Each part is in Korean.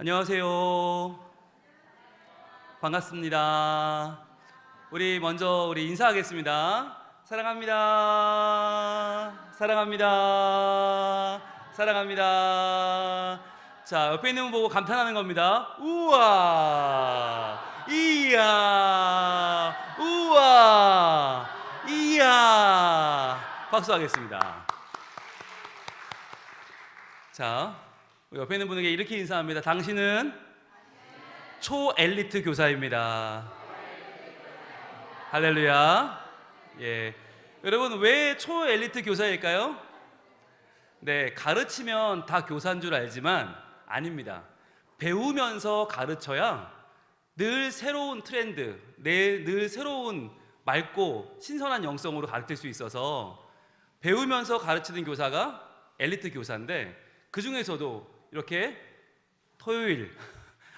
안녕하세요. 반갑습니다. 우리 인사하겠습니다. 사랑합니다. 사랑합니다. 사랑합니다. 자, 옆에 있는 분 보고 감탄하는 겁니다. 우와, 이야, 우와, 이야. 박수하겠습니다. 자, 옆에 있는 분에게 이렇게 인사합니다. 당신은 초엘리트 교사입니다. 할렐루야. 예. 여러분, 왜 초엘리트 교사일까요? 네, 가르치면 다 교사인 줄 알지만 아닙니다. 배우면서 가르쳐야 늘 새로운 트렌드, 늘 새로운 맑고 신선한 영성으로 가르칠 수 있어서 배우면서 가르치는 교사가 엘리트 교사인데, 그 중에서도 이렇게 토요일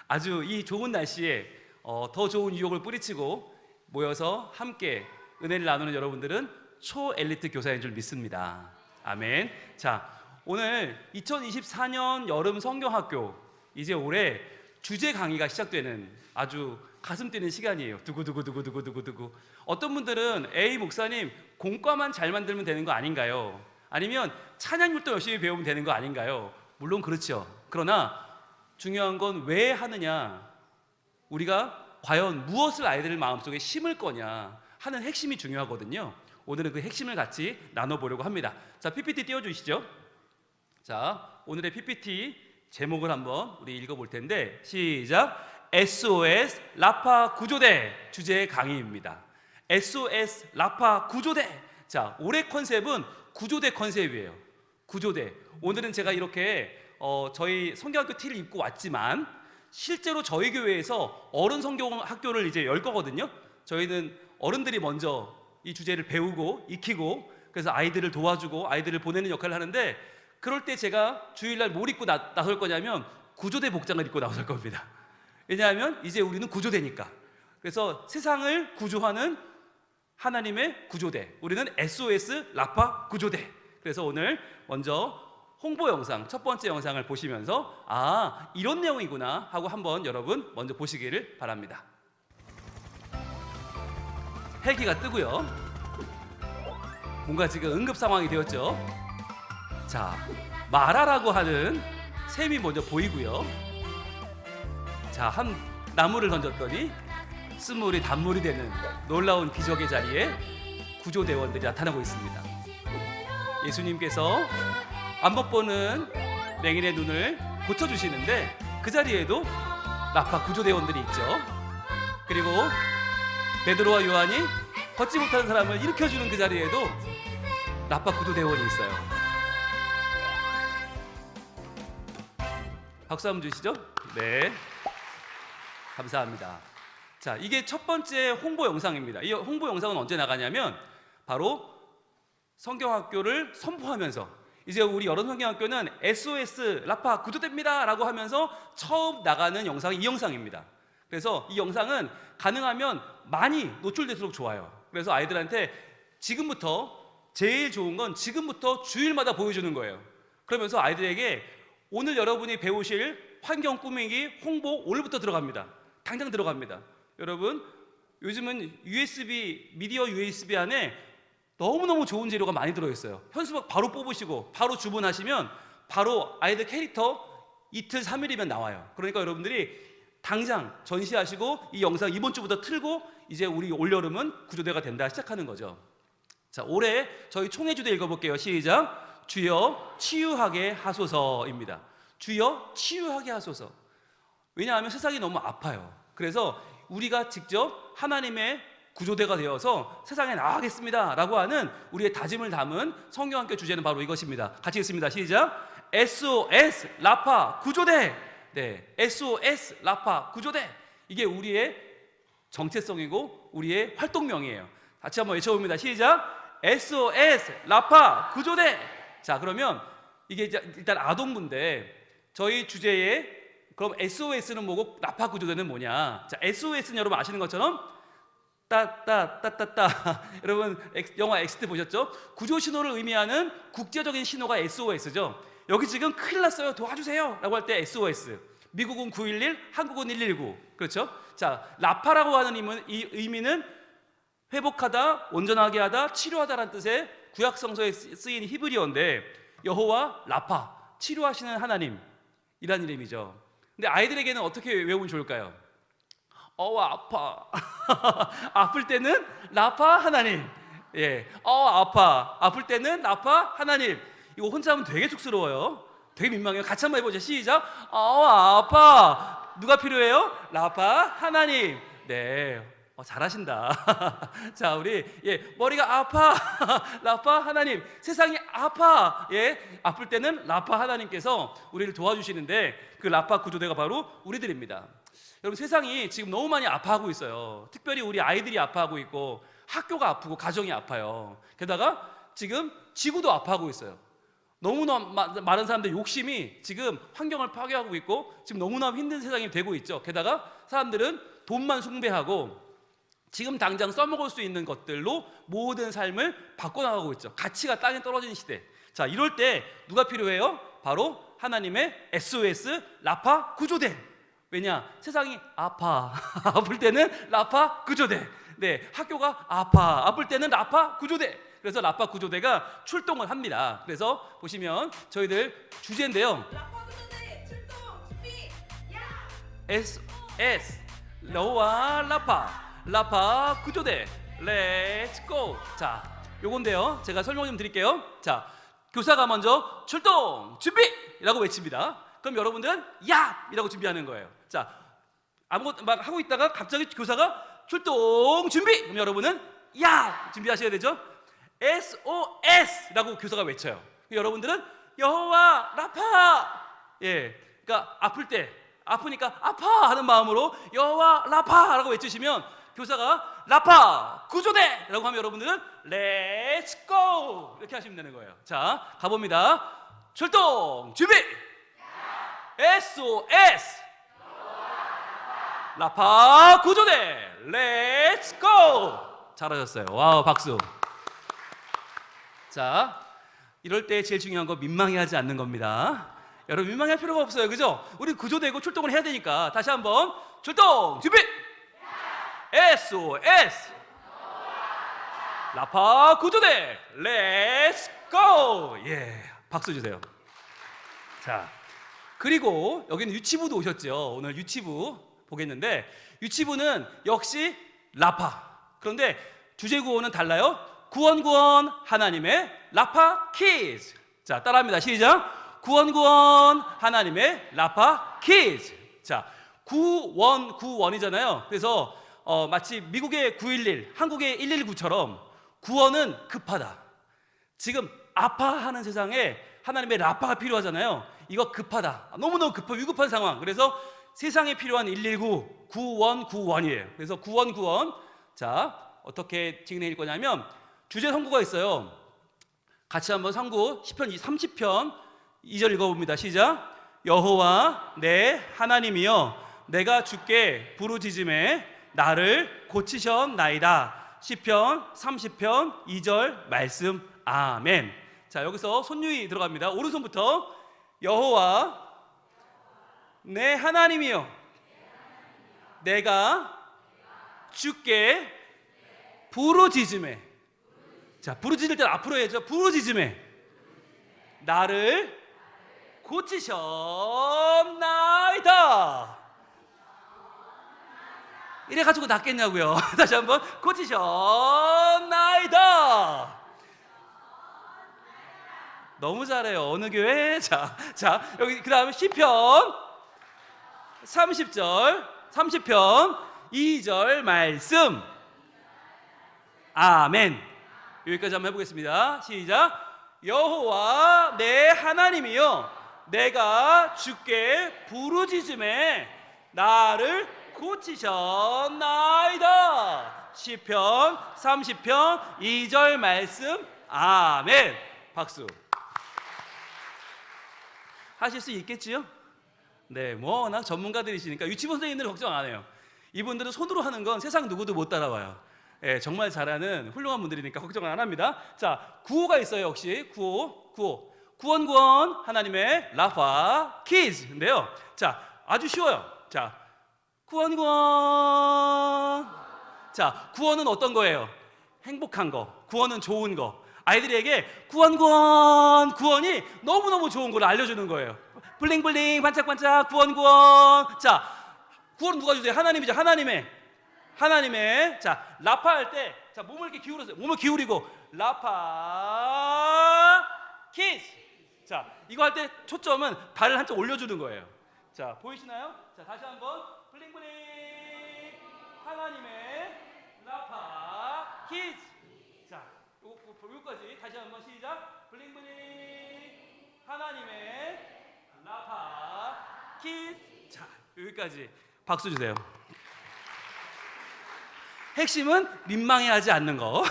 아주 이 좋은 날씨에 더 좋은 유혹을 뿌리치고 모여서 함께 은혜를 나누는 여러분들은 초엘리트 교사인 줄 믿습니다. 아멘. 자, 오늘 2024년 여름 성경학교, 이제 올해 주제 강의가 시작되는 아주 가슴 뛰는 시간이에요. 두구두구두구두구두구두구. 어떤 분들은 에이 목사님, 공과만 잘 만들면 되는 거 아닌가요? 아니면 찬양율도 열심히 배우면 되는 거 아닌가요? 물론 그렇죠. 그러나 중요한 건 왜 하느냐, 우리가 과연 무엇을 아이들 마음속에 심을 거냐 하는 핵심이 중요하거든요. 오늘은 그 핵심을 같이 나눠보려고 합니다. 자, PPT 띄워주시죠. 자, 오늘의 PPT 제목을 한번 우리 읽어볼 텐데, 시작. SOS 라파 구조대 주제 강의입니다. SOS 라파 구조대. 자, 올해 컨셉은 구조대 컨셉이에요. 구조대. 오늘은 제가 이렇게 저희 성경학교 티를 입고 왔지만 실제로 저희 교회에서 어른 성경학교를 이제 열 거거든요. 저희는 어른들이 먼저 이 주제를 배우고 익히고, 그래서 아이들을 도와주고 아이들을 보내는 역할을 하는데, 그럴 때 제가 주일날 뭘 입고 나설 거냐면 구조대 복장을 입고 나설 겁니다. 왜냐하면 이제 우리는 구조대니까. 그래서 세상을 구조하는 하나님의 구조대, 우리는 SOS 라파 구조대. 그래서 오늘 먼저 홍보 영상, 첫 번째 영상을 보시면서 아, 이런 내용이구나 하고 한번 여러분 먼저 보시기를 바랍니다. 헬기가 뜨고요. 뭔가 지금 응급 상황이 되었죠. 자, 마라라고 하는 샘이 먼저 보이고요. 자, 한 나무를 던졌더니 쓴물이 단물이 되는 놀라운 기적의 자리에 구조대원들이 나타나고 있습니다. 예수님께서 안 못 보는 맹인의 눈을 고쳐주시는데, 그 자리에도 라파 구조대원들이 있죠. 그리고 베드로와 요한이 걷지 못하는 사람을 일으켜주는 그 자리에도 라파 구조대원이 있어요. 박수 한번 주시죠. 네, 감사합니다. 자, 이게 첫 번째 홍보 영상입니다. 이 홍보 영상은 언제 나가냐면 바로 성경학교를 선포하면서, 이제 우리 여름 성경학교는 SOS 라파 구조대입니다 라고 하면서 처음 나가는 영상이 이 영상입니다. 그래서 이 영상은 가능하면 많이 노출될수록 좋아요. 그래서 아이들한테 지금부터, 제일 좋은 건 지금부터 주일마다 보여주는 거예요. 그러면서 아이들에게 오늘 여러분이 배우실 환경 꾸미기 홍보 오늘부터 들어갑니다. 당장 들어갑니다. 여러분, 요즘은 미디어 USB 안에 너무너무 좋은 재료가 많이 들어있어요. 현수막 바로 뽑으시고 바로 주문하시면 바로 아이들 캐릭터 이틀 3일이면 나와요. 그러니까 여러분들이 당장 전시하시고 이 영상 이번 주부터 틀고 이제 우리 올여름은 구조대가 된다 시작하는 거죠. 자, 올해 저희 총회 주제 읽어볼게요. 시작. 주여 치유하게 하소서입니다. 주여 치유하게 하소서. 왜냐하면 세상이 너무 아파요. 그래서 우리가 직접 하나님의 구조대가 되어서 세상에 나가겠습니다 라고 하는 우리의 다짐을 담은 성경학교 주제는 바로 이것입니다. 같이 읽습니다. 시작. SOS 라파 구조대. 네, SOS 라파 구조대. 이게 우리의 정체성이고 우리의 활동명이에요. 같이 한번 외쳐봅니다. 시작. SOS 라파 구조대. 자, 그러면 이게 일단 아동부인데 저희 주제에 그럼 SOS는 뭐고 라파 구조대는 뭐냐? 자, SOS는 여러분 아시는 것처럼 따따따따따 여러분 영화 엑스트 보셨죠? 구조 신호를 의미하는 국제적인 신호가 SOS죠. 여기 지금 큰일 났어요, 도와주세요 라고 할 때 SOS. 미국은 911, 한국은 119. 그렇죠? 자, 라파라고 하는 이 의미는 회복하다, 온전하게 하다, 치료하다라는 뜻의 구약 성서에 쓰인 히브리어인데 여호와 라파, 치료하시는 하나님이란 이름이죠. 근데 아이들에게는 어떻게 외우면 좋을까요? 아파. 아플 때는 라파 하나님. 예, 아파. 아플 때는 라파 하나님. 이거 혼자 하면 되게 쑥스러워요. 되게 민망해요. 같이 한번 해보죠. 시작. 아파. 누가 필요해요? 라파 하나님. 네, 잘하신다. 자, 우리 머리가 아파. 라파 하나님. 세상이 아파. 아플 때는 라파 하나님께서 우리를 도와주시는데 그 라파 구조대가 바로 우리들입니다. 여러분, 세상이 지금 너무 많이 아파하고 있어요. 특별히 우리 아이들이 아파하고 있고 학교가 아프고 가정이 아파요. 게다가 지금 지구도 아파하고 있어요. 너무나 많은 사람들의 욕심이 지금 환경을 파괴하고 있고 지금 너무나 힘든 세상이 되고 있죠. 게다가 사람들은 돈만 숭배하고 지금 당장 써먹을 수 있는 것들로 모든 삶을 바꿔나가고 있죠. 가치가 땅에 떨어진 시대. 자, 이럴 때 누가 필요해요? 바로 하나님의 SOS 라파 구조대. 왜냐? 세상이 아파. 아플 때는 라파 구조대. 네, 학교가 아파. 아플 때는 라파 구조대. 그래서 라파 구조대가 출동을 합니다. 그래서 보시면 저희들 주제인데요. 라파 구조대 출동 준비 야! SOS 여호와 라파 구조대 렛츠 고. 자, 요건데요. 제가 설명 좀 드릴게요. 자, 교사가 먼저 출동 준비라고 외칩니다. 그럼 여러분들은 야! 이라고 준비하는 거예요. 자, 아무것도 막 하고 있다가 갑자기 교사가 출동 준비! 그럼 여러분은 야! 준비하셔야 되죠. SOS라고 교사가 외쳐요. 여러분들은 여호와 라파. 그러니까 아플 때 아프니까 아파 하는 마음으로 여호와 라파라고 외치시면 교사가 라파 구조대라고 하면 여러분들은 렛츠 고 이렇게 하시면 되는 거예요. 자, 가봅니다. 출동 준비. SOS 라파 구조대 렛츠 고. 잘하셨어요. 와우, 박수. 자, 이럴 때 제일 중요한 건 민망해하지 않는 겁니다. 여러분, 민망할 필요가 없어요. 그죠? 우리 구조되고 출동을 해야 되니까. 다시 한번 출동 준비. SOS 라파 구조대 렛츠 고. 박수 주세요. 자, 그리고 여기는 유치부도 오셨죠. 오늘 유치부 보겠는데 유치부는 역시 라파. 그런데 주제 구호는 달라요. 구원 하나님의 라파 키즈. 자, 따라합니다. 시작. 구원 하나님의 라파 키즈. 자, 구원이잖아요. 그래서 마치 미국의 911, 한국의 119처럼 구원은 급하다. 지금 아파하는 세상에 하나님의 라파가 필요하잖아요. 이거 급하다. 너무너무 위급한 상황. 그래서 세상에 필요한 119, 구원이에요. 그래서 구원. 자, 어떻게 진행할 거냐면 주제 선구가 있어요. 같이 한번 선구 10편 30편 2절 읽어봅니다. 시작. 여호와 내 하나님이여 내가 주께 부르짖음에 나를 고치셨나이다. 시편 30편 2절 말씀. 아멘. 자, 여기서 손유희 들어갑니다. 오른손부터. 여호와 내 하나님이여 내가 주께 부르짖음에. 자, 부르짖을 때는 앞으로 해야죠. 부르짖음에 나를 고치셨나이다. 이래가지고 낫겠냐고요. 다시 한번. 고치셨나이다. 너무 잘해요. 어느 교회? 자, 여기 그 다음에 시편 30편 2절 말씀. 아멘. 여기까지 한번 해보겠습니다. 시작. 여호와 내 하나님이여 내가 주께 부르짖음에 나를 고치셨나이다. 시편 30편 2절 말씀. 아멘. 박수. 하실 수 있겠지요? 네, 워낙 전문가들이시니까 유치원 선생님들은 걱정 안 해요. 이분들은 손으로 하는 건 세상 누구도 못 따라와요. 정말 잘하는 훌륭한 분들이니까 걱정 안 합니다. 자, 구호가 있어요. 역시 구원 하나님의 라파 키즈인데요. 자, 아주 쉬워요. 자, 구원 구원. 자, 구원은 어떤 거예요? 행복한 거. 구원은 좋은 거. 아이들에게 구원 구원, 구원이 너무너무 좋은 걸 알려주는 거예요. 블링블링 반짝반짝 구원 구원. 자, 구원 누가 주세요? 하나님이죠. 하나님의 자, 라파 할 때 자, 몸을 이렇게 기울여서 몸을 기울이고 라파 키스. 자, 이거 할 때 초점은 발을 한쪽 올려주는 거예요. 자, 보이시나요? 자, 다시 한번 블링블링 하나님의 라파 키스. 자, 요거까지 다시 한번 시작. 블링블링 하나님의 라파 키스. 자, 여기까지 박수 주세요. 핵심은 민망해하지 않는 거.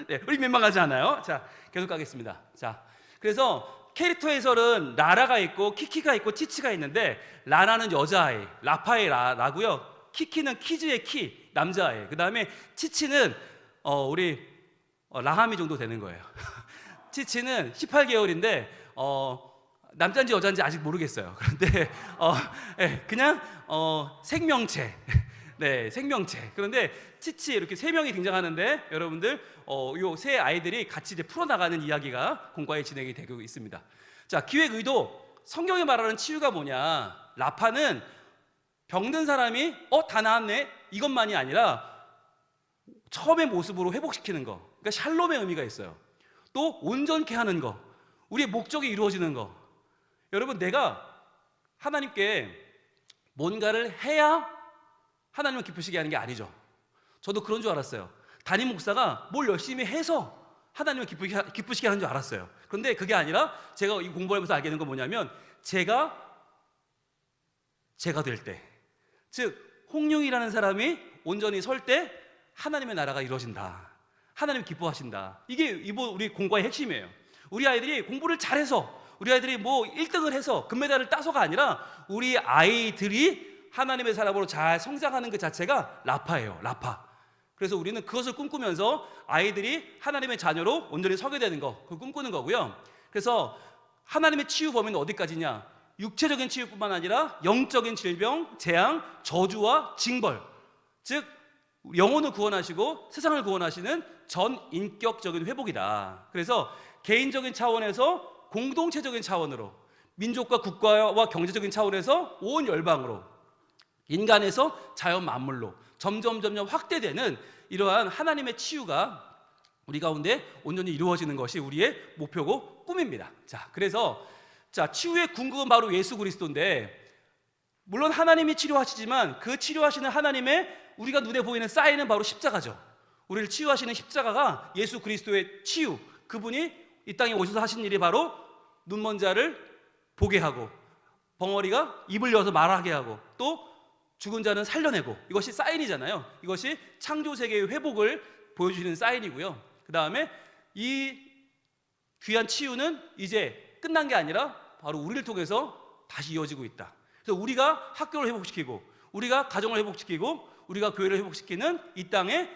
네, 우리 민망하지 않아요. 자, 계속 가겠습니다. 자, 그래서 캐릭터 해설은 라라가 있고 키키가 있고 티치가 있는데, 라라는 여자아이, 라파의 라고요. 키키는 키즈의 키, 남자아이. 그 다음에 치치는 우리 라하미 정도 되는 거예요. 치치는 18개월인데 남자인지 여자인지 아직 모르겠어요. 그런데 그냥 생명체. 네, 생명체. 그런데 치치 이렇게 세 명이 등장하는데, 여러분들 요 세 아이들이 같이 이제 풀어나가는 이야기가 공과에 진행이 되고 있습니다. 자, 기획 의도, 성경이 말하는 치유가 뭐냐? 라파는 병든 사람이 다 나았네 이것만이 아니라 처음의 모습으로 회복시키는 거. 그러니까 샬롬의 의미가 있어요. 또 온전케 하는 거, 우리의 목적이 이루어지는 거. 여러분, 내가 하나님께 뭔가를 해야 하나님을 기쁘시게 하는 게 아니죠. 저도 그런 줄 알았어요. 담임 목사가 뭘 열심히 해서 하나님을 기쁘시게 하는 줄 알았어요. 그런데 그게 아니라, 제가 이 공부하면서 알게 된 건 뭐냐면, 제가 될 때, 즉 홍룡이라는 사람이 온전히 설 때 하나님의 나라가 이루어진다. 하나님 기뻐하신다. 이게 우리 공과의 핵심이에요. 우리 아이들이 공부를 잘해서, 우리 아이들이 뭐 1등을 해서 금메달을 따서가 아니라, 우리 아이들이 하나님의 사람으로 잘 성장하는 그 자체가 라파예요. 라파. 그래서 우리는 그것을 꿈꾸면서 아이들이 하나님의 자녀로 온전히 서게 되는 거, 그걸 꿈꾸는 거고요. 그래서 하나님의 치유 범위는 어디까지냐? 육체적인 치유뿐만 아니라 영적인 질병, 재앙, 저주와 징벌, 즉 영혼을 구원하시고 세상을 구원하시는 전 인격적인 회복이다. 그래서 개인적인 차원에서 공동체적인 차원으로, 민족과 국가와 경제적인 차원에서 온 열방으로, 인간에서 자연 만물로 점점 확대되는 이러한 하나님의 치유가 우리 가운데 온전히 이루어지는 것이 우리의 목표고 꿈입니다. 자, 그래서 치유의 궁극은 바로 예수 그리스도인데, 물론 하나님이 치료하시지만 그 치료하시는 하나님의 우리가 눈에 보이는 사인은 바로 십자가죠. 우리를 치유하시는 십자가가 예수 그리스도의 치유, 그분이 이 땅에 오셔서 하신 일이 바로 눈먼 자를 보게 하고, 벙어리가 입을 여서 말하게 하고, 또 죽은 자는 살려내고, 이것이 사인이잖아요. 이것이 창조 세계의 회복을 보여주시는 사인이고요. 그 다음에 이 귀한 치유는 이제 끝난 게 아니라 바로 우리를 통해서 다시 이어지고 있다. 그래서 우리가 학교를 회복시키고, 우리가 가정을 회복시키고, 우리가 교회를 회복시키는 이 땅의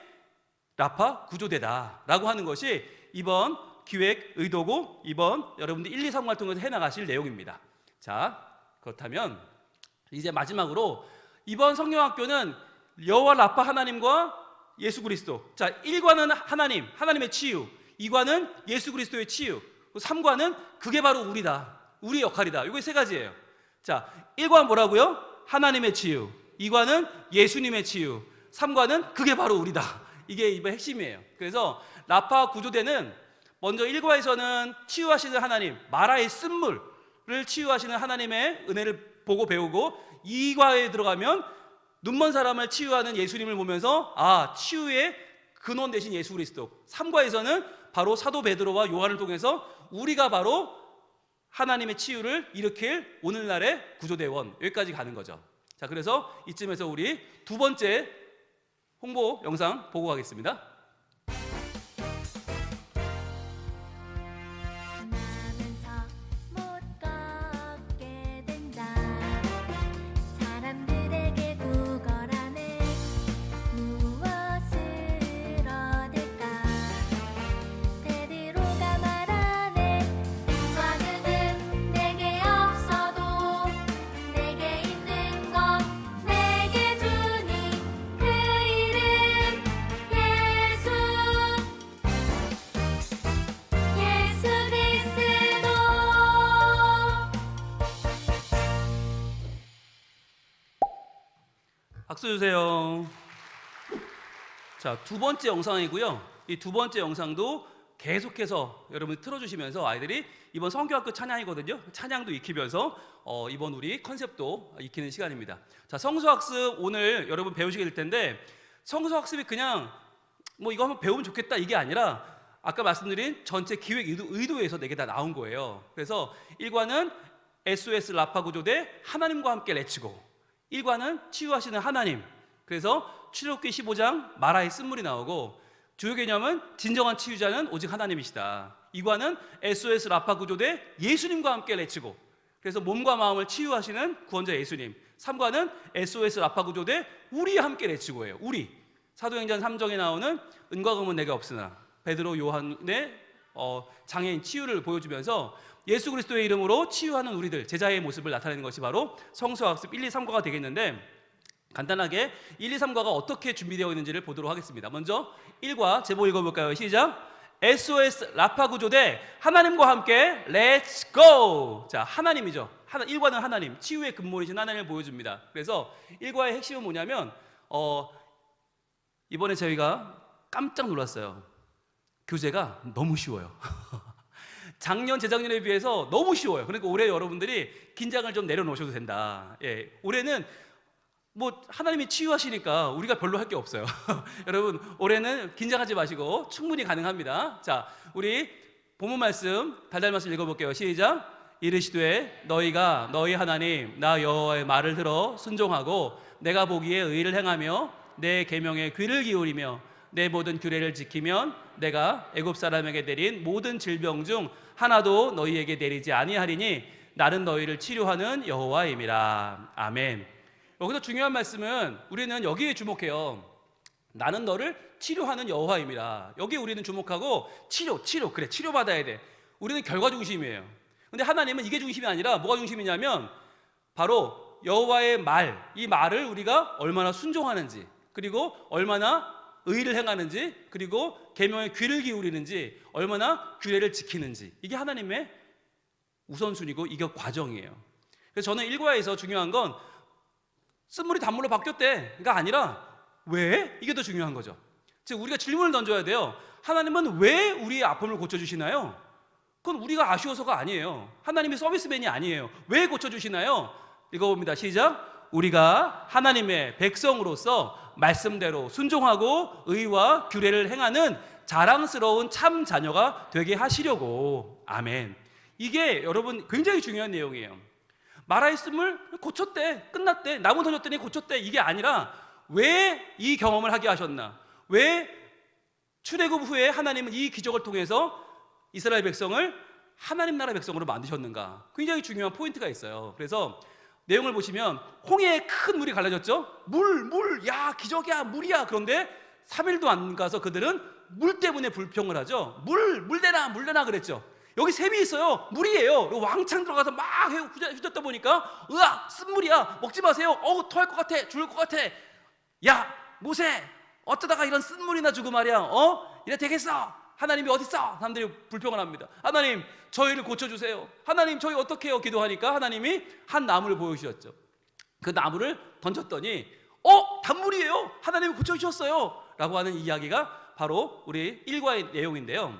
라파 구조대다라고 하는 것이 이번 기획 의도고, 이번 여러분들 1, 2, 3을 통해서 해나가실 내용입니다. 자, 그렇다면 이제 마지막으로 이번 성경학교는 여호와 라파 하나님과 예수 그리스도. 자, 1과는 하나님의 치유, 2과는 예수 그리스도의 치유, 3과는 그게 바로 우리다, 우리의 역할이다. 이게 세 가지예요. 자, 1과는 뭐라고요? 하나님의 치유. 2과는 예수님의 치유. 3과는 그게 바로 우리다. 이게 이번 핵심이에요. 그래서 라파 구조대는 먼저 1과에서는 치유하시는 하나님, 마라의 쓴물을 치유하시는 하나님의 은혜를 보고 배우고, 2과에 들어가면 눈먼 사람을 치유하는 예수님을 보면서 치유의 근원 되신 예수 그리스도. 3과에서는 바로 사도 베드로와 요한을 통해서 우리가 바로 하나님의 치유를 일으킬 오늘날의 구조대원, 여기까지 가는 거죠. 자, 그래서 이쯤에서 우리 두 번째 홍보 영상 보고 가겠습니다. 내게 없어도 내게 있는 박수 주세요. 자, 두 번째 영상이고요. 이 두 번째 영상도 계속해서 여러분이 틀어주시면서 아이들이 이번 성교학교 찬양이거든요. 찬양도 익히면서 이번 우리 컨셉도 익히는 시간입니다. 자, 성서학습 오늘 여러분 배우시게 될 텐데, 성서학습이 그냥 뭐 이거 한번 배우면 좋겠다 이게 아니라 아까 말씀드린 전체 기획 의도에서 4개 다 나온 거예요. 그래서 1과는 SOS 라파 구조대 하나님과 함께 레츠고, 1과는 치유하시는 하나님, 그래서 출애굽기 15장 마라의 쓴물이 나오고, 주요 개념은 진정한 치유자는 오직 하나님이시다. 2과는 SOS 라파 구조대 예수님과 함께 레츠고, 그래서 몸과 마음을 치유하시는 구원자 예수님. 3과는 SOS 라파 구조대 우리 함께 레츠고예요. 우리. 사도행전 3정에 나오는 은과 금은 내게 없으나, 베드로 요한의 장애인 치유를 보여주면서 예수 그리스도의 이름으로 치유하는 우리들, 제자의 모습을 나타내는 것이 바로 성서학습 1, 2, 3과가 되겠는데, 간단하게 1, 2, 3과가 어떻게 준비되어 있는지를 보도록 하겠습니다. 먼저 1과 제목 읽어볼까요? 시작! SOS 라파 구조대 하나님과 함께 렛츠 고! 자, 하나님이죠. 1과는 하나님, 치유의 근본이신 하나님을 보여줍니다. 그래서 1과의 핵심은 뭐냐면 이번에 저희가 깜짝 놀랐어요. 교재가 너무 쉬워요. 작년, 재작년에 비해서 너무 쉬워요. 그러니까 올해 여러분들이 긴장을 좀 내려놓으셔도 된다. 예, 올해는 뭐 하나님이 치유하시니까 우리가 별로 할 게 없어요. 여러분, 올해는 긴장하지 마시고 충분히 가능합니다. 자, 우리 본문 말씀, 달달 말씀 읽어볼게요. 시작! 이르시되 너희가 너희 하나님 나 여호와의 말을 들어 순종하고 내가 보기에 의를 행하며 내 계명에 귀를 기울이며 내 모든 규례를 지키면 내가 애굽 사람에게 내린 모든 질병 중 하나도 너희에게 내리지 아니하리니 나는 너희를 치료하는 여호와임이라. 아멘. 여기서 중요한 말씀은 우리는 여기에 주목해요. 나는 너를 치료하는 여호와임이라. 여기에 우리는 주목하고 치료 그래, 치료받아야 돼. 우리는 결과 중심이에요. 근데 하나님은 이게 중심이 아니라 뭐가 중심이냐면 바로 여호와의 말, 이 말을 우리가 얼마나 순종하는지, 그리고 얼마나 의를 행하는지, 그리고 계명에 귀를 기울이는지, 얼마나 규례를 지키는지, 이게 하나님의 우선순위고 이게 과정이에요. 그래서 저는 1과에서 중요한 건 쓴물이 단물로 바뀌었대가 아니라 왜? 이게 더 중요한 거죠. 즉 우리가 질문을 던져야 돼요. 하나님은 왜 우리의 아픔을 고쳐주시나요? 그건 우리가 아쉬워서가 아니에요. 하나님이 서비스맨이 아니에요. 왜 고쳐주시나요? 읽어봅니다. 시작! 우리가 하나님의 백성으로서 말씀대로 순종하고 의와 규례를 행하는 자랑스러운 참 자녀가 되게 하시려고. 아멘. 이게 여러분 굉장히 중요한 내용이에요. 마라의 쓴물 고쳤대, 끝났대, 나무 던졌더니 고쳤대, 이게 아니라 왜 이 경험을 하게 하셨나? 왜 출애굽 후에 하나님은 이 기적을 통해서 이스라엘 백성을 하나님 나라 백성으로 만드셨는가? 굉장히 중요한 포인트가 있어요. 그래서 내용을 보시면 홍해에 큰 물이 갈라졌죠? 야, 기적이야, 물이야. 그런데 3일도 안 가서 그들은 물 때문에 불평을 하죠. 물 내놔 그랬죠. 여기 샘이 있어요. 물이에요. 왕창 들어가서 막 휘젓다 보니까 으악, 쓴물이야. 먹지 마세요. 토할 것 같아. 죽을 것 같아. 야, 모세, 어쩌다가 이런 쓴물이나 주고 말이야. 이래 되겠어? 하나님이 어딨어? 사람들이 불평을 합니다. 하나님, 저희를 고쳐주세요. 하나님, 저희 어떻게 해요? 기도하니까 하나님이 한 나무를 보여주셨죠. 그 나무를 던졌더니 단물이에요. 하나님이 고쳐주셨어요. 라고 하는 이야기가 바로 우리 1과의 내용인데요.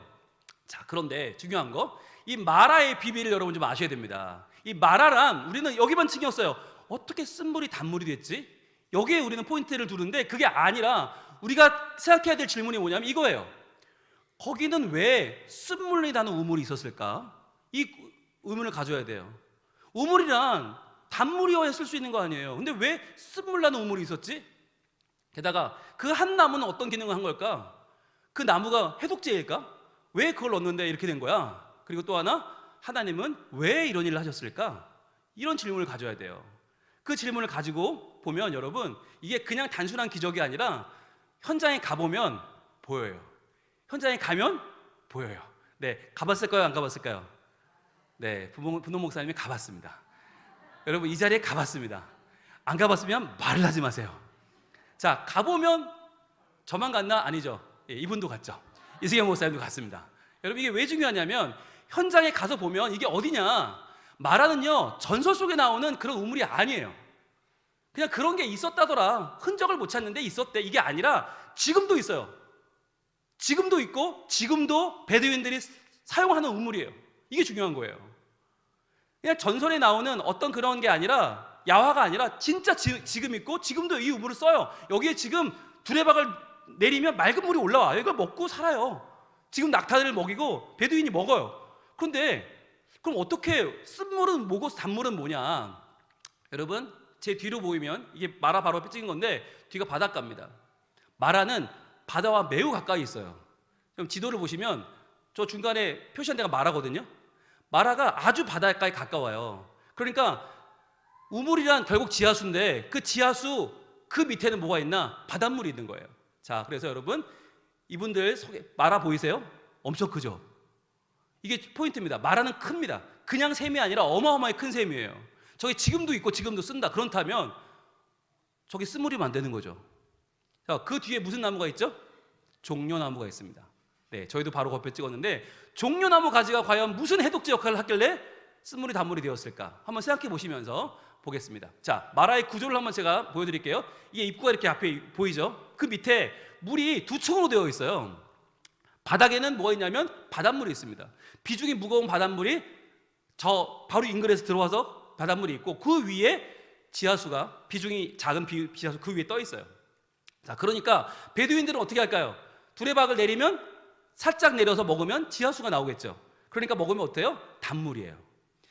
자, 그런데 중요한 거, 이 마라의 비밀을 여러분 좀 아셔야 됩니다. 이 마라란, 우리는 여기만 신경 써요. 어떻게 쓴물이 단물이 됐지? 여기에 우리는 포인트를 두는데 그게 아니라 우리가 생각해야 될 질문이 뭐냐면 이거예요. 거기는 왜 쓴물이 나는 우물이 있었을까? 이 의문을 가져야 돼요. 우물이란 단물이어야 쓸 수 있는 거 아니에요. 근데 왜 쓴물 나는 우물이 있었지? 게다가 그 한 나무는 어떤 기능을 한 걸까? 그 나무가 해독제일까? 왜 그걸 넣었는데 이렇게 된 거야? 그리고 또 하나, 하나님은 왜 이런 일을 하셨을까? 이런 질문을 가져야 돼요. 그 질문을 가지고 보면 여러분, 이게 그냥 단순한 기적이 아니라 현장에 가보면 보여요. 현장에 가면 보여요. 네, 가봤을까요? 안 가봤을까요? 네, 분홍 목사님이 가봤습니다. 여러분, 이 자리에 가봤습니다. 안 가봤으면 말을 하지 마세요. 자, 가보면 저만 갔나? 아니죠. 예, 이분도 갔죠. 이승현 목사님도 갔습니다. 여러분, 이게 왜 중요하냐면 현장에 가서 보면 이게 어디냐? 마라는요, 전설 속에 나오는 그런 우물이 아니에요. 그냥 그런 게 있었다더라. 흔적을 못 찾는데 있었대. 이게 아니라 지금도 있어요. 지금도 있고 지금도 베두인들이 사용하는 우물이에요. 이게 중요한 거예요. 그냥 전설에 나오는 어떤 그런 게 아니라, 야화가 아니라 진짜 지금 있고 지금도 이 우물을 써요. 여기에 지금 두레박을 내리면 맑은 물이 올라와. 이걸 먹고 살아요. 지금 낙타들을 먹이고 베두인이 먹어요. 그런데 그럼 어떻게 쓴물은 뭐고 단물은 뭐냐? 여러분, 제 뒤로 보이면 이게 마라 바로 찍은 건데 뒤가 바닷가입니다. 마라는 바다와 매우 가까이 있어요. 그럼 지도를 보시면 저 중간에 표시한 데가 마라거든요. 마라가 아주 바닷가에 가까워요. 그러니까 우물이란 결국 지하수인데 그 지하수 그 밑에는 뭐가 있나? 바닷물이 있는 거예요. 자, 그래서 여러분, 이분들 마라 보이세요? 엄청 크죠? 이게 포인트입니다. 마라는 큽니다. 그냥 샘이 아니라 어마어마하게 큰 샘이에요. 저기 지금도 있고 지금도 쓴다. 그렇다면 저기 쓴물이면 안 되는 거죠. 자, 그 뒤에 무슨 나무가 있죠? 종려나무가 있습니다. 네, 저희도 바로 옆에 찍었는데 종려나무 가지가 과연 무슨 해독제 역할을 하길래 쓴물이 단물이 되었을까? 한번 생각해 보시면서 보겠습니다. 자, 마라의 구조를 한번 제가 보여드릴게요. 이게 입구가 이렇게 앞에 보이죠? 그 밑에 물이 두 층으로 되어 있어요. 바닥에는 뭐가 있냐면 바닷물이 있습니다. 비중이 무거운 바닷물이 저 바로 인근에서 들어와서 바닷물이 있고 그 위에 지하수가 비중이 작은 지하수 그 위에 떠 있어요. 자, 그러니까 베두인들은 어떻게 할까요? 두레박을 내리면 살짝 내려서 먹으면 지하수가 나오겠죠. 그러니까 먹으면 어때요? 단물이에요.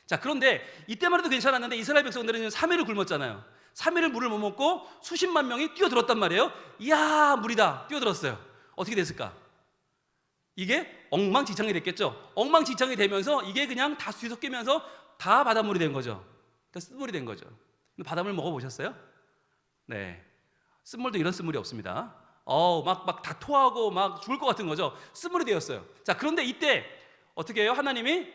자, 그런데 이때만 해도 괜찮았는데 이스라엘 백성들은 3일을 굶었잖아요. 3일을 물을 못 먹고 수십만 명이 뛰어들었단 말이에요. 이야, 물이다. 뛰어들었어요. 어떻게 됐을까? 이게 엉망진창이 됐겠죠. 엉망진창이 되면서 이게 그냥 다 뒤섞이면서 다 바닷물이 된 거죠. 그러니까 쓴물이 된 거죠. 바닷물 먹어보셨어요? 네. 쓴물도 이런 쓴물이 없습니다. 막 다 토하고 막 죽을 것 같은 거죠. 쓴물이 되었어요. 자, 그런데 이때 어떻게 해요? 하나님이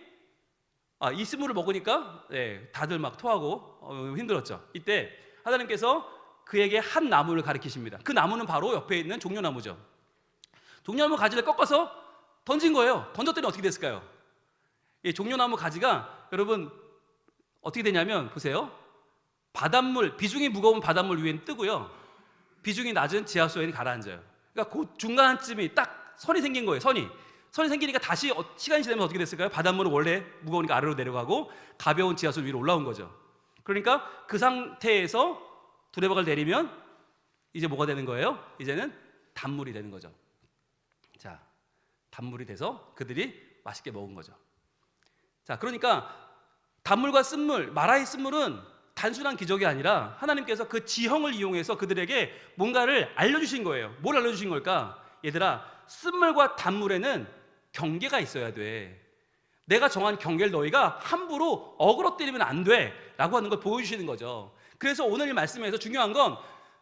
이 쓴물을 먹으니까 다들 막 토하고 힘들었죠. 이때 하나님께서 그에게 한 나무를 가리키십니다. 그 나무는 바로 옆에 있는 종려나무죠. 종려나무 가지를 꺾어서 던진 거예요. 던졌더니 어떻게 됐을까요? 이 종려나무 가지가 여러분 어떻게 되냐면 보세요. 바닷물, 비중이 무거운 바닷물 위에는 뜨고요. 비중이 낮은 지하수에는 가라앉아요. 그러니까 그 중간쯤이 딱 선이 생긴 거예요. 선이 생기니까 다시 시간이 지나면 어떻게 됐을까요? 바닷물은 원래 무거우니까 아래로 내려가고 가벼운 지하수 위로 올라온 거죠. 그러니까 그 상태에서 두레박을 내리면 이제 뭐가 되는 거예요? 이제는 단물이 되는 거죠. 자, 단물이 돼서 그들이 맛있게 먹은 거죠. 자, 그러니까 단물과 쓴물, 마라의 쓴물은 단순한 기적이 아니라 하나님께서 그 지형을 이용해서 그들에게 뭔가를 알려주신 거예요. 뭘 알려주신 걸까? 얘들아, 쓴물과 단물에는 경계가 있어야 돼. 내가 정한 경계를 너희가 함부로 어그러뜨리면 안 돼 라고 하는 걸 보여주시는 거죠. 그래서 오늘 이 말씀에서 중요한 건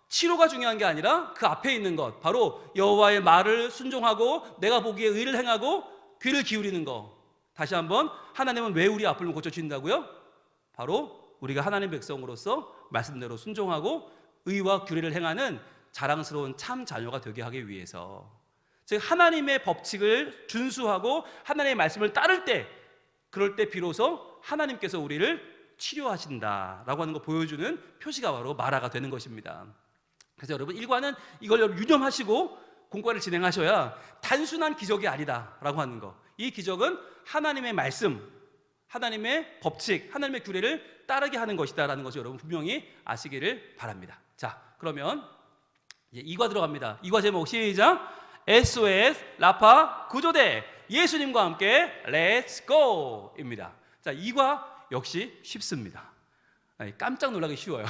치료가 중요한 게 아니라 그 앞에 있는 것, 바로 여호와의 말을 순종하고 내가 보기에 의를 행하고 귀를 기울이는 것. 다시 한번, 하나님은 왜 우리 아픔을 고쳐주신다고요? 바로 우리가 하나님 백성으로서 말씀대로 순종하고 의와 규례를 행하는 자랑스러운 참 자녀가 되게 하기 위해서, 즉 하나님의 법칙을 준수하고 하나님의 말씀을 따를 때, 그럴 때 비로소 하나님께서 우리를 치료하신다라고 하는 거 보여주는 표시가 바로 마라가 되는 것입니다. 그래서 여러분, 일과는 이걸 유념하시고 공과를 진행하셔야 단순한 기적이 아니다라고 하는 거. 이 기적은 하나님의 말씀, 하나님의 법칙, 하나님의 규례를 따르게 하는 것이다라는 것을 여러분 분명히 아시기를 바랍니다. 자, 그러면 이제 2과 들어갑니다. 2과 제목 시작. SOS 라파 구조대 예수님과 함께 렛츠 고입니다. 자, 2과 역시 쉽습니다. 깜짝 놀라기 쉬워요.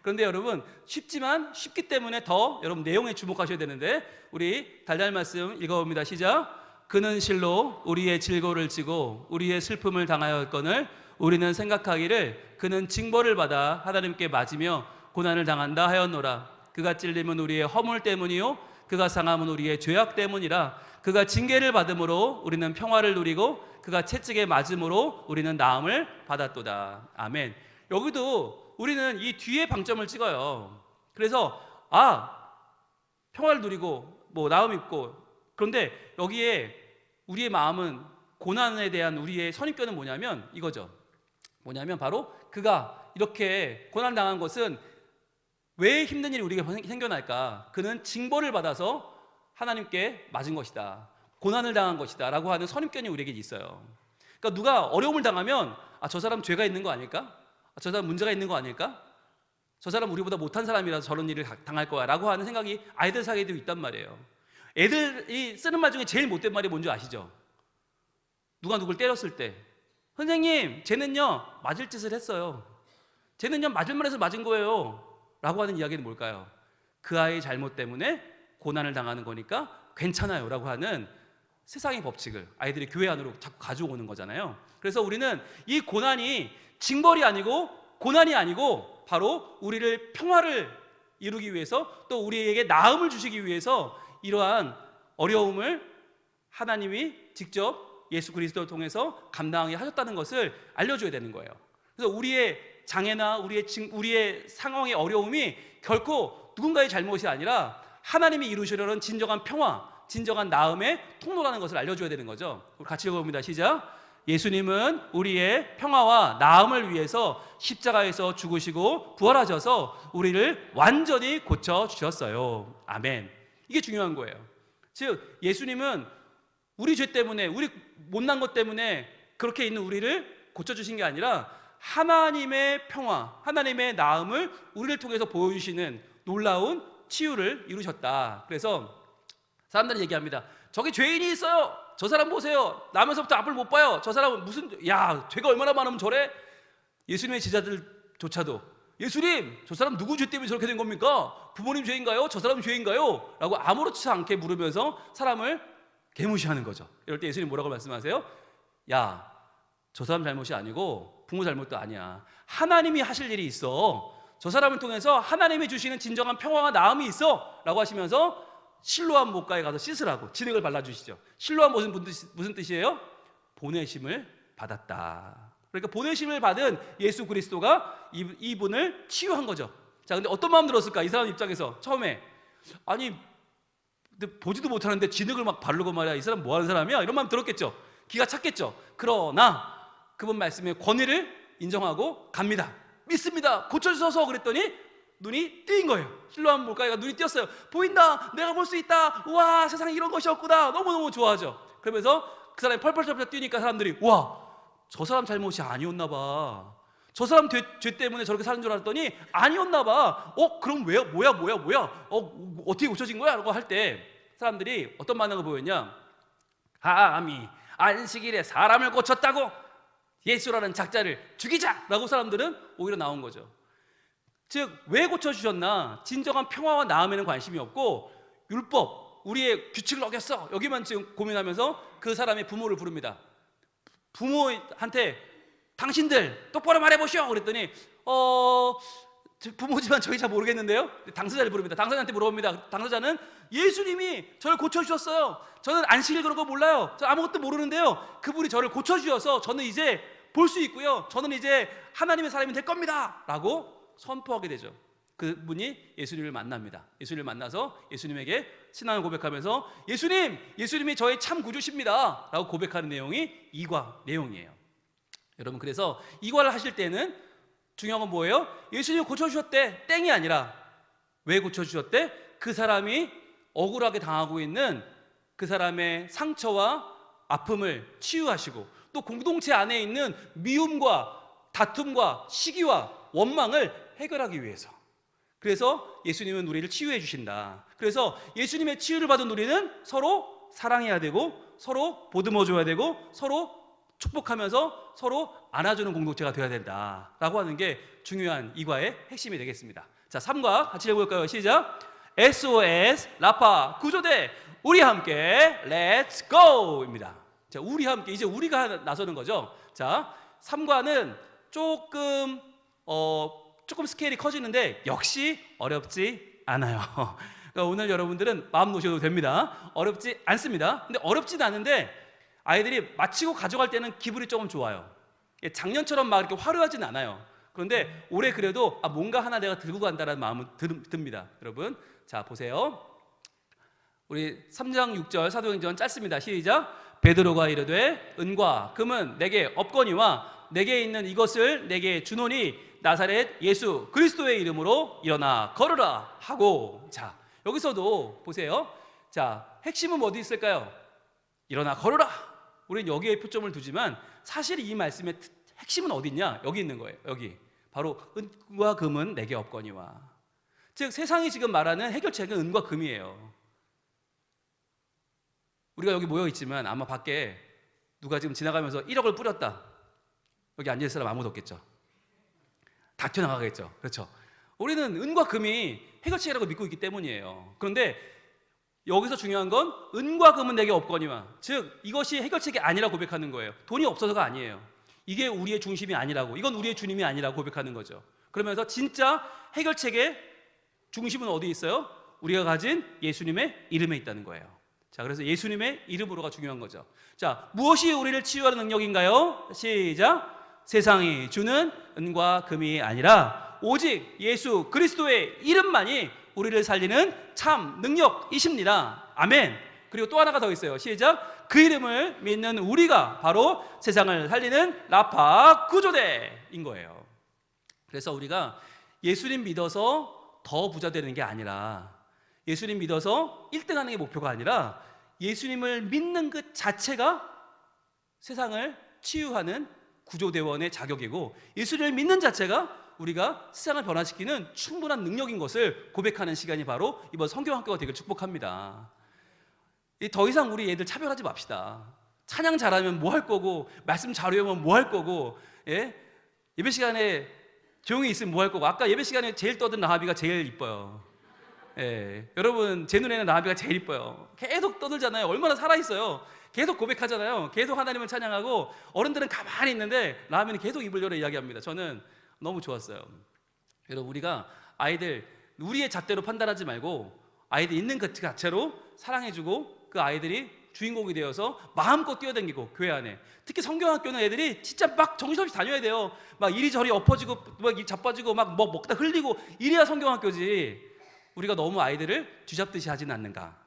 그런데 여러분, 쉽지만 쉽기 때문에 더 여러분 내용에 주목하셔야 되는데, 우리 달달 말씀 읽어봅니다. 시작. 그는 실로 우리의 질고를 지고 우리의 슬픔을 당하였거늘 우리는 생각하기를 그는 징벌을 받아 하나님께 맞으며 고난을 당한다 하였노라. 그가 찔림은 우리의 허물 때문이요 그가 상함은 우리의 죄악 때문이라. 그가 징계를 받음으로 우리는 평화를 누리고 그가 채찍에 맞음으로 우리는 나음을 받았도다. 아멘. 여기도 우리는 이 뒤에 방점을 찍어요. 그래서 평화를 누리고 나음 있고, 그런데 여기에 우리의 마음은, 고난에 대한 우리의 선입견은 뭐냐면 이거죠. 뭐냐면 바로 그가 이렇게 고난당한 것은 왜 힘든 일이 우리에게 생겨날까? 그는 징벌을 받아서 하나님께 맞은 것이다, 고난을 당한 것이다 라고 하는 선입견이 우리에게 있어요. 그러니까 누가 어려움을 당하면 저 사람 죄가 있는 거 아닐까? 저 사람 문제가 있는 거 아닐까? 저 사람 우리보다 못한 사람이라서 저런 일을 당할 거야 라고 하는 생각이 아이들 사이에도 있단 말이에요. 애들이 쓰는 말 중에 제일 못된 말이 뭔지 아시죠? 누가 누굴 때렸을 때, 선생님 쟤는요 맞을 짓을 했어요, 쟤는요 맞을 만해서 맞은 거예요 라고 하는 이야기는 뭘까요? 그 아이의 잘못 때문에 고난을 당하는 거니까 괜찮아요 라고 하는 세상의 법칙을 아이들이 교회 안으로 자꾸 가져오는 거잖아요. 그래서 우리는 이 고난이 징벌이 아니고 고난이 아니고 바로 우리를 평화를 이루기 위해서, 또 우리에게 나음을 주시기 위해서 이러한 어려움을 하나님이 직접 예수 그리스도를 통해서 감당하게 하셨다는 것을 알려줘야 되는 거예요. 그래서 우리의 장애나 우리의 상황의 어려움이 결코 누군가의 잘못이 아니라 하나님이 이루시려는 진정한 평화, 진정한 나음의 통로라는 것을 알려줘야 되는 거죠. 우리 같이 읽어봅니다. 시작. 예수님은 우리의 평화와 나음을 위해서 십자가에서 죽으시고 부활하셔서 우리를 완전히 고쳐주셨어요. 아멘. 이게 중요한 거예요. 즉 예수님은 우리 죄 때문에, 우리 못난 것 때문에 그렇게 있는 우리를 고쳐주신 게 아니라 하나님의 평화, 하나님의 나음을 우리를 통해서 보여주시는 놀라운 치유를 이루셨다. 그래서 사람들이 얘기합니다. 저기 죄인이 있어요, 저 사람 보세요, 나면서부터 앞을 못 봐요, 저 사람은 죄가 얼마나 많으면 저래? 예수님의 제자들조차도 예수님, 저 사람 누구 죄 때문에 저렇게 된 겁니까? 부모님 죄인가요? 저 사람 죄인가요? 라고 아무렇지 않게 물으면서 사람을 개무시하는 거죠. 이럴 때 예수님 뭐라고 말씀하세요? 야, 저 사람 잘못이 아니고 부모 잘못도 아니야. 하나님이 하실 일이 있어. 저 사람을 통해서 하나님이 주시는 진정한 평화와 나음이 있어 라고 하시면서 실로암 못가에 가서 씻으라고 진흙을 발라주시죠. 실로암 무슨 뜻이에요? 보내심을 받았다. 그러니까 보내심을 받은 예수 그리스도가 이분을 치유한 거죠. 자, 근데 어떤 마음 들었을까? 이 사람 입장에서 처음에 아니 근데 보지도 못하는데 진흙을 막 바르고 말이야, 이 사람 뭐 하는 사람이야? 이런 마음 들었겠죠. 기가 찼겠죠. 그러나 그분 말씀의 권위를 인정하고 갑니다. 믿습니다. 고쳐주셔서 그랬더니 눈이 띄인 거예요. 실로암 물가에가 눈이 띄었어요. 보인다, 내가 볼 수 있다, 우와 세상에 이런 것이었구나, 너무너무 좋아하죠. 그러면서 그 사람이 펄펄펄 뛰니까 사람들이 우와 저 사람 잘못이 아니었나 봐, 저 사람 죄 때문에 저렇게 사는 줄 알았더니 아니었나 봐. 그럼 왜 뭐야 어떻게 고쳐진 거야? 라고 할 때 사람들이 어떤 반응을 보였냐? 감히 안식일에 사람을 고쳤다고 예수라는 작자를 죽이자! 라고 사람들은 오히려 나온 거죠. 즉 왜 고쳐주셨나? 진정한 평화와 나음에는 관심이 없고 율법, 우리의 규칙을 어겼어, 여기만 지금 고민하면서 그 사람의 부모를 부릅니다. 부모한테 당신들 똑바로 말해보시오 그랬더니 부모지만 저희 잘 모르겠는데요. 당사자를 부릅니다. 당사자한테 물어봅니다. 당사자는 예수님이 저를 고쳐주셨어요. 저는 안식일 그런 거 몰라요. 저 아무것도 모르는데요, 그분이 저를 고쳐주셔서 저는 이제 볼 수 있고요, 저는 이제 하나님의 사람이 될 겁니다 라고 선포하게 되죠. 그분이 예수님을 만납니다. 예수님을 만나서 예수님에게 신앙을 고백하면서 예수님이 저의 참 구주십니다 라고 고백하는 내용이 이과 내용이에요. 여러분, 그래서 이과를 하실 때는 중요한 건 뭐예요? 예수님이 고쳐주셨대 땡이 아니라 왜 고쳐주셨대? 그 사람이 억울하게 당하고 있는 그 사람의 상처와 아픔을 치유하시고 또 공동체 안에 있는 미움과 다툼과 시기와 원망을 해결하기 위해서. 그래서 예수님은 우리를 치유해 주신다. 그래서 예수님의 치유를 받은 우리는 서로 사랑해야 되고 서로 보듬어줘야 되고 서로 축복하면서 서로 안아주는 공동체가 되어야 된다라고 하는 게 중요한 이과의 핵심이 되겠습니다. 자, 3과 같이 해볼까요? 시작. SOS 라파 구조대 우리 함께 렛츠 고입니다. 자, 우리 함께, 이제 우리가 나서는 거죠. 자, 3과는 조금 스케일이 커지는데 역시 어렵지 않아요. 그러니까 오늘 여러분들은 마음 놓으셔도 됩니다. 어렵지 않습니다. 근데 어렵지는 않은데 아이들이 마치고 가져갈 때는 기분이 조금 좋아요. 작년처럼 막 이렇게 화려하지는 않아요. 그런데 올해 그래도 뭔가 하나 내가 들고 간다는 마음은 듭니다. 여러분, 자 보세요. 우리 3장 6절 사도행전 짧습니다. 시작. 베드로가 이르되 은과 금은 내게 없거니와 내게 있는 이것을 내게 주노니 나사렛 예수 그리스도의 이름으로 일어나 걸으라 하고, 자, 여기서도 보세요. 자, 핵심은 어디 있을까요? 일어나 걸으라. 우리는 여기에 표점을 두지만 사실 이 말씀의 핵심은 어디 있냐? 여기 있는 거예요. 여기 바로 은과 금은 내게 없거니와. 즉 세상이 지금 말하는 해결책은 은과 금이에요. 우리가 여기 모여 있지만 아마 밖에 누가 지금 지나가면서 1억을 뿌렸다. 여기 앉아있을 사람 아무도 없겠죠. 다 튀어나가겠죠. 그렇죠. 우리는 은과 금이 해결책이라고 믿고 있기 때문이에요. 그런데 여기서 중요한 건 은과 금은 내게 없거니와, 즉 이것이 해결책이 아니라고 고백하는 거예요. 돈이 없어서가 아니에요. 이게 우리의 중심이 아니라고, 이건 우리의 주님이 아니라고 고백하는 거죠. 그러면서 진짜 해결책의 중심은 어디 있어요? 우리가 가진 예수님의 이름에 있다는 거예요. 자, 그래서 예수님의 이름으로가 중요한 거죠. 자, 무엇이 우리를 치유하는 능력인가요? 시작. 세상이 주는 은과 금이 아니라 오직 예수 그리스도의 이름만이 우리를 살리는 참 능력이십니다. 아멘. 그리고 또 하나가 더 있어요. 시작. 그 이름을 믿는 우리가 바로 세상을 살리는 라파 구조대인 거예요. 그래서 우리가 예수님 믿어서 더 부자 되는 게 아니라, 예수님 믿어서 1등 하는 게 목표가 아니라, 예수님을 믿는 그 자체가 세상을 치유하는 구조대원의 자격이고, 예수님을 믿는 자체가 우리가 세상을 변화시키는 충분한 능력인 것을 고백하는 시간이 바로 이번 성경학교가 되길 축복합니다. 더 이상 우리 애들 차별하지 맙시다. 찬양 잘하면 뭐 할 거고, 말씀 잘 외우면 뭐 할 거고, 예배 시간에 조용히 있으면 뭐 할 거고. 아까 예배 시간에 제일 떠든 라하비가 제일 이뻐요. 여러분, 제 눈에는 라하비가 제일 이뻐요. 계속 떠들잖아요. 얼마나 살아있어요. 계속 고백하잖아요. 계속 하나님을 찬양하고. 어른들은 가만히 있는데 라하비는 계속 입을 열어 이야기합니다. 저는 너무 좋았어요. 여러분, 우리가 아이들 우리의 잣대로 판단하지 말고 아이들 있는 그 자체로 사랑해주고, 그 아이들이 주인공이 되어서 마음껏 뛰어다니고, 교회 안에 특히 성경학교는 애들이 진짜 막 정신없이 다녀야 돼요. 막 이리저리 엎어지고 막 자빠지고 막 뭐 먹다 흘리고, 이래야 성경학교지. 우리가 너무 아이들을 쥐잡듯이 하지는 않는가.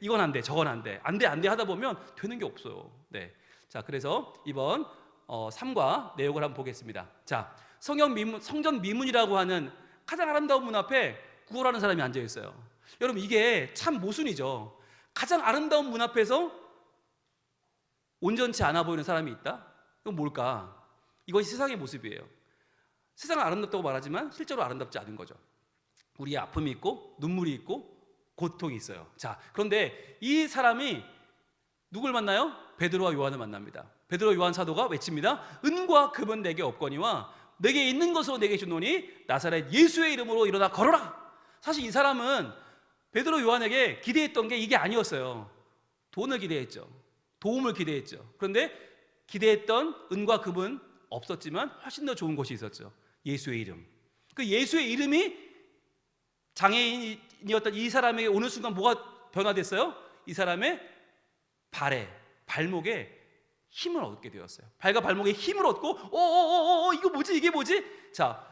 이건 안 돼, 저건 안 돼, 안 돼 하다 보면 되는 게 없어요. 자, 그래서 이번 3과 내용을 한번 보겠습니다. 자, 성전 미문이라고 하는 가장 아름다운 문 앞에 구걸하는 사람이 앉아 있어요. 여러분, 이게 참 모순이죠. 가장 아름다운 문 앞에서 온전치 않아 보이는 사람이 있다? 이건 뭘까? 이것이 세상의 모습이에요. 세상은 아름답다고 말하지만 실제로 아름답지 않은 거죠. 우리의 아픔이 있고 눈물이 있고 고통이 있어요. 자, 그런데 이 사람이 누굴 만나요? 베드로와 요한을 만납니다. 베드로 요한 사도가 외칩니다. 은과 금은 내게 없거니와 내게 있는 것으로 내게 주노니 나사렛 예수의 이름으로 일어나 걸어라. 사실 이 사람은 베드로 요한에게 기대했던 게 이게 아니었어요. 돈을 기대했죠. 도움을 기대했죠. 그런데 기대했던 은과 금은 없었지만 훨씬 더 좋은 것이 있었죠. 예수의 이름. 그 예수의 이름이 장애인이었던 이 사람에게 어느 순간 뭐가 변화됐어요? 이 사람의 발목에 힘을 얻게 되었어요. 발과 발목에 힘을 얻고, 이거 뭐지? 이게 뭐지? 자,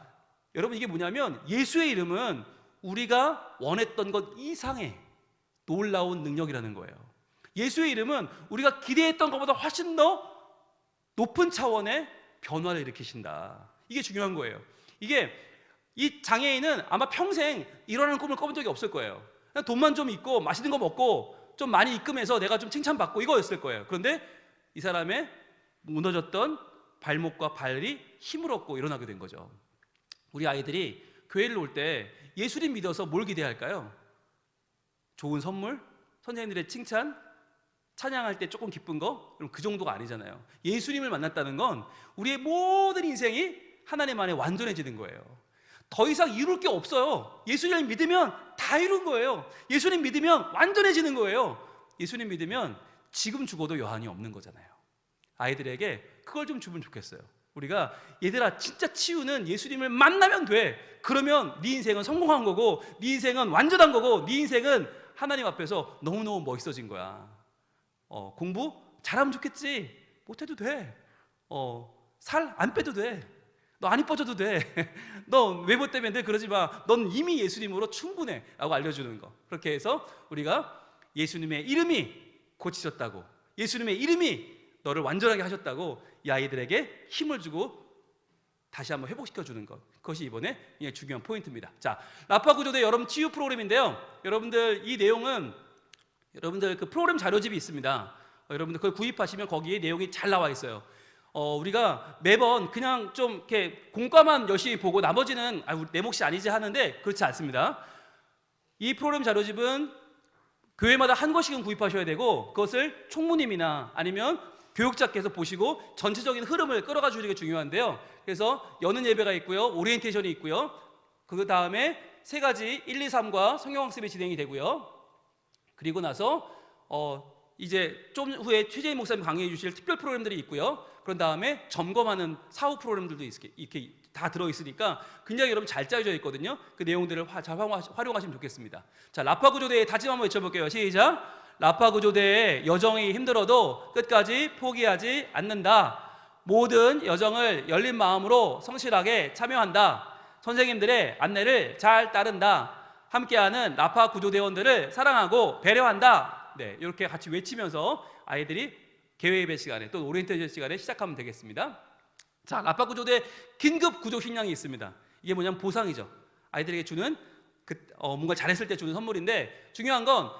여러분, 이게 뭐냐면 예수의 이름은 우리가 원했던 것 이상의 놀라운 능력이라는 거예요. 예수의 이름은 우리가 기대했던 것보다 훨씬 더 높은 차원의 변화를 일으키신다. 이게 중요한 거예요. 이 장애인은 아마 평생 일어나는 꿈을 꿔본 적이 없을 거예요. 그냥 돈만 좀 있고 맛있는 거 먹고 좀 많이 입금해서 내가 좀 칭찬받고 이거였을 거예요. 그런데 이 사람의 무너졌던 발목과 발이 힘을 얻고 일어나게 된 거죠. 우리 아이들이 교회를 올 때 예수님 믿어서 뭘 기대할까요? 좋은 선물, 선생님들의 칭찬, 찬양할 때 조금 기쁜 거? 그럼 그 정도가 아니잖아요. 예수님을 만났다는 건 우리의 모든 인생이 하나님 안에 완전해지는 거예요. 더 이상 이룰 게 없어요. 예수님 믿으면 다 이룬 거예요. 예수님 믿으면 완전해지는 거예요. 예수님 믿으면 지금 죽어도 여한이 없는 거잖아요. 아이들에게 그걸 좀 주면 좋겠어요. 우리가 얘들아, 진짜 치유는 예수님을 만나면 돼. 그러면 네 인생은 성공한 거고, 네 인생은 완전한 거고, 네 인생은 하나님 앞에서 너무너무 멋있어진 거야. 공부 잘하면 좋겠지. 못해도 돼. 살 안 빼도 돼. 너 안 이뻐져도 돼. 너 외모 때문에 늘 그러지 마. 넌 이미 예수님으로 충분해 라고 알려주는 거. 그렇게 해서 우리가 예수님의 이름이 고치셨다고, 예수님의 이름이 너를 완전하게 하셨다고 이 아이들에게 힘을 주고 다시 한번 회복시켜주는 것, 그것이 이번에 굉장히 중요한 포인트입니다. 자, 라파 구조대 여러분 치유 프로그램인데요. 여러분들 이 내용은 여러분들 그 프로그램 자료집이 있습니다. 여러분들 그걸 구입하시면 거기에 내용이 잘 나와 있어요. 우리가 매번 그냥 좀 이렇게 공과만 열심히 보고 나머지는 내 몫이 아니지 하는데 그렇지 않습니다. 이 프로그램 자료집은 교회마다 한 권씩은 구입하셔야 되고 그것을 총무님이나 아니면 교육자께서 보시고 전체적인 흐름을 끌어가 주는 게 중요한데요. 그래서 여는 예배가 있고요, 오리엔테이션이 있고요. 그 다음에 세 가지 1, 2, 3과 성경학습이 진행이 되고요. 그리고 나서 이제 좀 후에 최재인 목사님 강의해 주실 특별 프로그램들이 있고요. 그런 다음에 점검하는 사후 프로그램들도 이렇게 다 들어있으니까 굉장히 여러분 잘 짜여져 있거든요. 그 내용들을 잘 활용하시면 좋겠습니다. 자, 라파 구조대의 다짐 한번 외쳐볼게요. 시작. 라파 구조대의 여정이 힘들어도 끝까지 포기하지 않는다. 모든 여정을 열린 마음으로 성실하게 참여한다. 선생님들의 안내를 잘 따른다. 함께하는 라파 구조대원들을 사랑하고 배려한다. 네, 이렇게 같이 외치면서 아이들이 개회 예배 시간에 또 오리엔테이션 시간에 시작하면 되겠습니다. 자, 라파 구조대 긴급 구조 식량이 있습니다. 이게 뭐냐면 보상이죠. 아이들에게 주는 뭔가 잘했을 때 주는 선물인데 중요한 건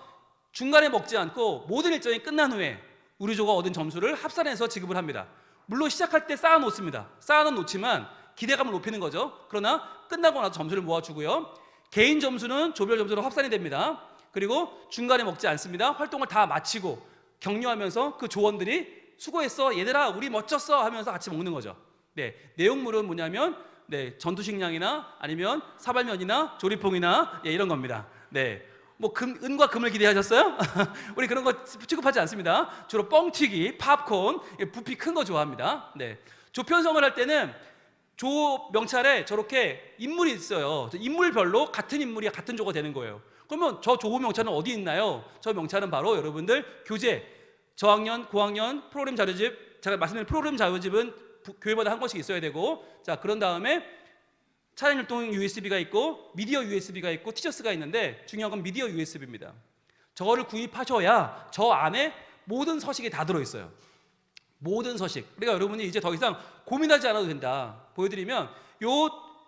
중간에 먹지 않고 모든 일정이 끝난 후에 우리 조가 얻은 점수를 합산해서 지급을 합니다. 물론 시작할 때 쌓아놓습니다. 쌓아는 놓지만 기대감을 높이는 거죠. 그러나 끝나고 나서 점수를 모아주고요. 개인 점수는 조별 점수로 합산이 됩니다. 그리고 중간에 먹지 않습니다. 활동을 다 마치고 격려하면서 그 조원들이 수고했어, 얘들아 우리 멋졌어 하면서 같이 먹는 거죠. 네, 내용물은 뭐냐면 전투식량이나 아니면 사발면이나 조리퐁이나 이런 겁니다. 네, 뭐 은과 금을 기대하셨어요? 우리 그런 거 취급하지 않습니다. 주로 뻥튀기, 팝콘, 부피 큰 거 좋아합니다. 네, 조 편성을 할 때는 조 명찰에 저렇게 인물이 있어요. 인물별로 같은 인물이 같은 조가 되는 거예요. 그러면 저 조 명찰은 어디 있나요? 저 명찰은 바로 여러분들 교재, 저학년, 고학년 프로그램 자료집, 제가 말씀드린 프로그램 자료집은 교회마다 한 권씩 있어야 되고, 자, 그런 다음에 찬양율동 USB가 있고 미디어 USB가 있고 티저스가 있는데 중요한 건 미디어 USB입니다. 저거를 구입하셔야 저 안에 모든 서식이 다 들어있어요. 모든 서식. 그러니까 여러분이 이제 더 이상 고민하지 않아도 된다. 보여드리면 요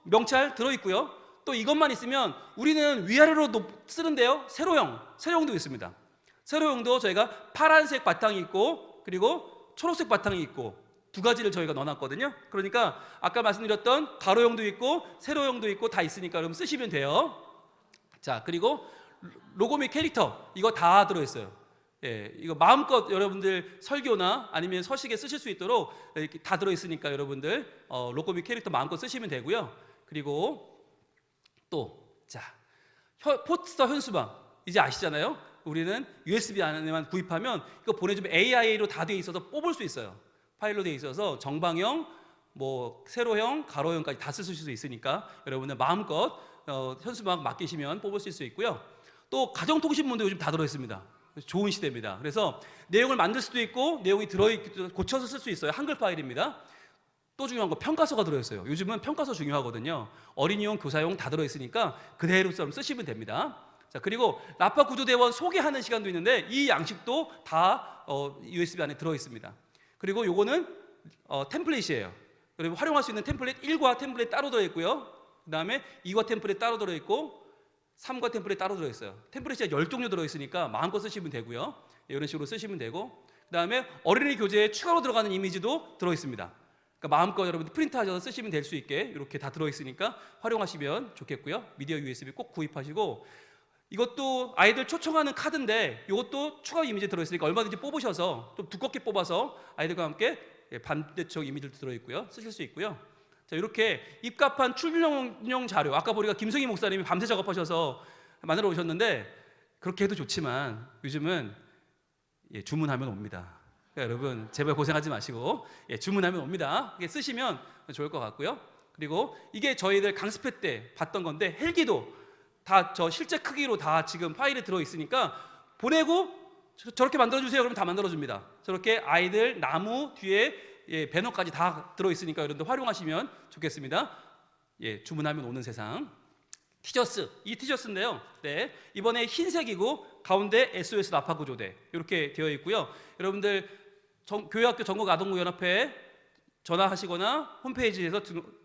명찰 들어있고요. 또 이것만 있으면 우리는 위아래로 쓰는데요. 세로형도 있습니다. 세로형도 저희가 파란색 바탕이 있고 그리고 초록색 바탕이 있고 두 가지를 저희가 넣어놨거든요. 그러니까 아까 말씀드렸던 가로형도 있고 세로형도 있고 다 있으니까 여러분 쓰시면 돼요. 자, 그리고 로고 및 캐릭터 이거 다 들어있어요. 예, 이거 마음껏 여러분들 설교나 아니면 서식에 쓰실 수 있도록 이렇게 다 들어있으니까 여러분들 로고 및 캐릭터 마음껏 쓰시면 되고요. 그리고 또 자, 포스터 현수막 이제 아시잖아요. 우리는 USB 안에만 구입하면 이거 보내주면 AI로 다 돼 있어서 뽑을 수 있어요. 파일로 돼 있어서 정방형, 뭐 세로형, 가로형까지 다 쓰실 수 있으니까 여러분들 마음껏 현수막 맡기시면 뽑을 수 있고요. 또 가정통신문도 요즘 다 들어있습니다. 좋은 시대입니다. 그래서 내용을 만들 수도 있고 내용이 고쳐서 쓸 수 있어요. 한글 파일입니다. 또 중요한 거 평가서가 들어있어요. 요즘은 평가서 중요하거든요. 어린이용, 교사용 다 들어있으니까 그대로 쓰시면 됩니다. 자, 그리고 라파 구조대원 소개하는 시간도 있는데 이 양식도 다 USB 안에 들어있습니다. 그리고 요거는 템플릿이에요. 그리고 활용할 수 있는 템플릿 1과 템플릿 따로 들어있고요. 그 다음에 2과 템플릿 따로 들어있고 3과 템플릿 따로 들어있어요. 템플릿이 10종류 들어있으니까 마음껏 쓰시면 되고요. 이런 식으로 쓰시면 되고 그 다음에 어린이 교재에 추가로 들어가는 이미지도 들어있습니다. 그러니까 마음껏 여러분들 프린트하셔서 쓰시면 될 수 있게 이렇게 다 들어있으니까 활용하시면 좋겠고요. 미디어 USB 꼭 구입하시고 이것도 아이들 초청하는 카드인데 이것도 추가 이미지 들어있으니까 얼마든지 뽑으셔서 좀 두껍게 뽑아서 아이들과 함께 반대쪽 이미지도 들어있고요. 쓰실 수 있고요. 자, 이렇게 입갑한 출근용 자료 아까 보니까 김승희 목사님이 밤새 작업하셔서 만들어 오셨는데 그렇게 해도 좋지만 요즘은 주문하면 옵니다. 그러니까 여러분 제발 고생하지 마시고 주문하면 옵니다. 이게 쓰시면 좋을 것 같고요. 그리고 이게 저희들 강습회 때 봤던 건데 헬기도 다 저 실제 크기로 다 지금 파일에 들어있으니까 보내고 저렇게 만들어주세요. 그러면 다 만들어줍니다. 저렇게 아이들 나무 뒤에 배너까지 다 들어있으니까 여러분들 활용하시면 좋겠습니다. 주문하면 오는 세상. 티저스, 이 티저스인데요. 네, 이번에 흰색이고 가운데 SOS 라파 구조대 이렇게 되어 있고요. 여러분들 교회학교 전국 아동구연합회 전화하시거나 홈페이지에서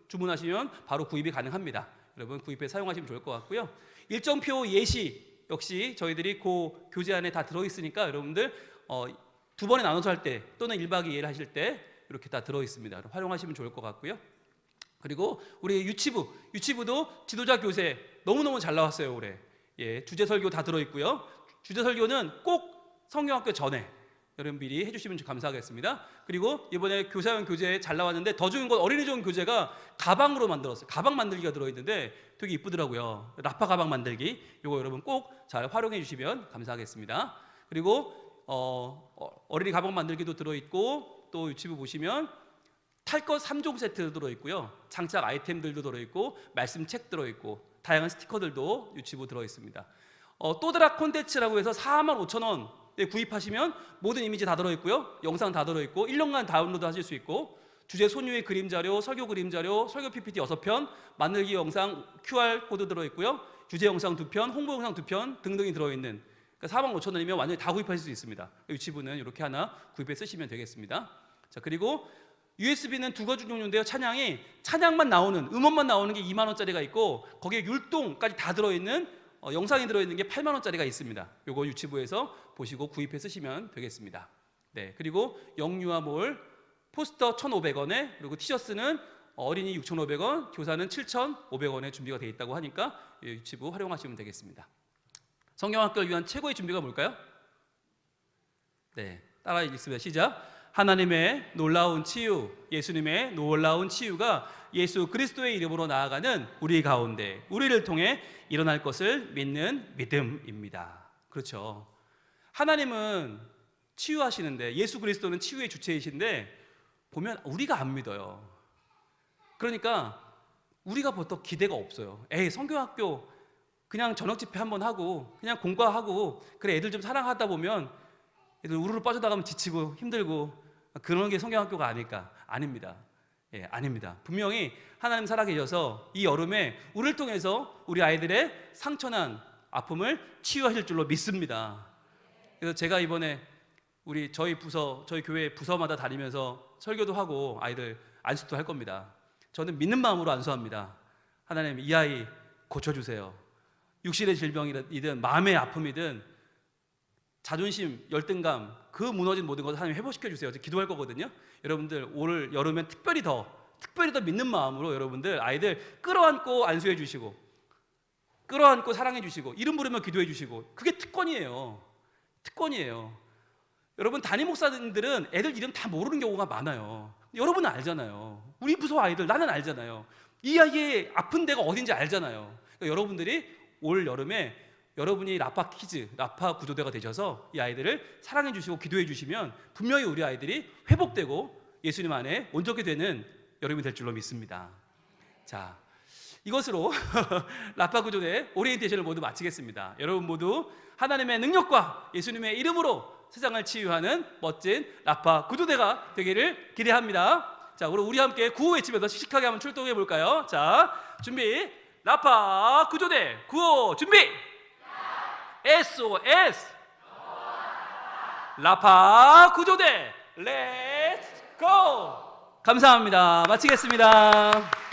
주문하시면 바로 구입이 가능합니다. 여러분 구입해 사용하시면 좋을 것 같고요. 일정표 예시 역시 저희들이 그 교재 안에 다 들어있으니까 여러분들 2번에 나눠서 할 때 또는 1박 2일 하실 때 이렇게 다 들어있습니다. 활용하시면 좋을 것 같고요. 그리고 우리 유치부도 지도자 교재 너무너무 잘 나왔어요 올해. 예, 주제 설교 다 들어있고요. 주제 설교는 꼭 성경학교 전에 여러분 미리 해주시면 감사하겠습니다. 그리고 이번에 교사용 교재 잘 나왔는데 더 좋은 건 어린이용 교재가 가방으로 만들었어요. 가방 만들기가 들어있는데 되게 이쁘더라고요. 라파 가방 만들기. 이거 여러분 꼭 잘 활용해 주시면 감사하겠습니다. 그리고 어린이 가방 만들기도 들어있고 또 유치부 보시면 탈 것 3종 세트 들어있고요. 장착 아이템들도 들어있고 말씀책 들어있고 다양한 스티커들도 유치부 들어있습니다. 또드라 콘텐츠라고 해서 45,000원 구입하시면 모든 이미지 다 들어있고요. 영상 다 들어있고 1년간 다운로드 하실 수 있고 주제 소유의 그림 자료, 설교 그림 자료, 설교 PPT 6편, 만들기 영상 QR 코드 들어있고요. 주제 영상 2편, 홍보 영상 2편 등등이 들어있는 그러니까 45,000원이면 완전히 다 구입하실 수 있습니다. 유치부는 이렇게 하나 구입해 쓰시면 되겠습니다. 자, 그리고 USB는 두 가지 종류인데요. 찬양만 나오는 음원만 나오는 게 2만 원짜리가 있고 거기에 율동까지 다 들어있는 영상이 들어있는 게 8만 원짜리가 있습니다. 요거 유치부에서 보시고 구입해 쓰시면 되겠습니다. 네, 그리고 영유아몰 포스터 1,500원에 그리고 티셔츠는 어린이 6,500원, 교사는 7,500원에 준비가 되어 있다고 하니까 유치부 활용하시면 되겠습니다. 성경학교를 위한 최고의 준비가 뭘까요? 네, 따라 읽습니다. 시작. 하나님의 놀라운 치유, 예수님의 놀라운 치유가 예수 그리스도의 이름으로 나아가는 우리 가운데 우리를 통해 일어날 것을 믿는 믿음입니다. 그렇죠. 하나님은 치유하시는데 예수 그리스도는 치유의 주체이신데 보면 우리가 안 믿어요. 그러니까 우리가 보통 기대가 없어요. 에이, 성경학교 그냥 저녁 집회 한번 하고 그냥 공과하고 그래 애들 좀 사랑하다 보면 애들 우르르 빠져나가면 지치고 힘들고 그런 게 성경학교가 아닐까? 아닙니다. 예, 아닙니다. 분명히 하나님 살아계셔서 이 여름에 우리를 통해서 우리 아이들의 상처난 아픔을 치유하실 줄로 믿습니다. 그래서 제가 이번에 저희 교회 부서마다 다니면서 설교도 하고 아이들 안수도 할 겁니다. 저는 믿는 마음으로 안수합니다. 하나님 이 아이 고쳐주세요. 육신의 질병이든 마음의 아픔이든 자존심, 열등감, 그 무너진 모든 것을 하나님 회복시켜 주세요. 기도할 거거든요. 여러분들 올 여름엔 특별히 더 믿는 마음으로 여러분들 아이들 끌어안고 안수해 주시고 끌어안고 사랑해 주시고 이름 부르며 기도해 주시고 그게 특권이에요. 여러분 담임 목사님들은 애들 이름 다 모르는 경우가 많아요. 여러분은 알잖아요. 우리 부서 아이들 나는 알잖아요. 이 아이의 아픈 데가 어딘지 알잖아요. 그러니까 여러분들이 올 여름에 여러분이 라파 구조대가 되셔서 이 아이들을 사랑해 주시고 기도해 주시면 분명히 우리 아이들이 회복되고 예수님 안에 온전히 되는 여름이 될 줄로 믿습니다. 자, 이것으로 라파 구조대 오리엔테이션을 모두 마치겠습니다. 여러분 모두 하나님의 능력과 예수님의 이름으로 세상을 치유하는 멋진 라파 구조대가 되기를 기대합니다. 자, 그럼 우리 함께 구호 외치면서 씩씩하게 한번 출동해 볼까요? 자, 준비. 라파 구조대 구호 준비. SOS 라파 구조대 렛츠 고! 감사합니다. 마치겠습니다.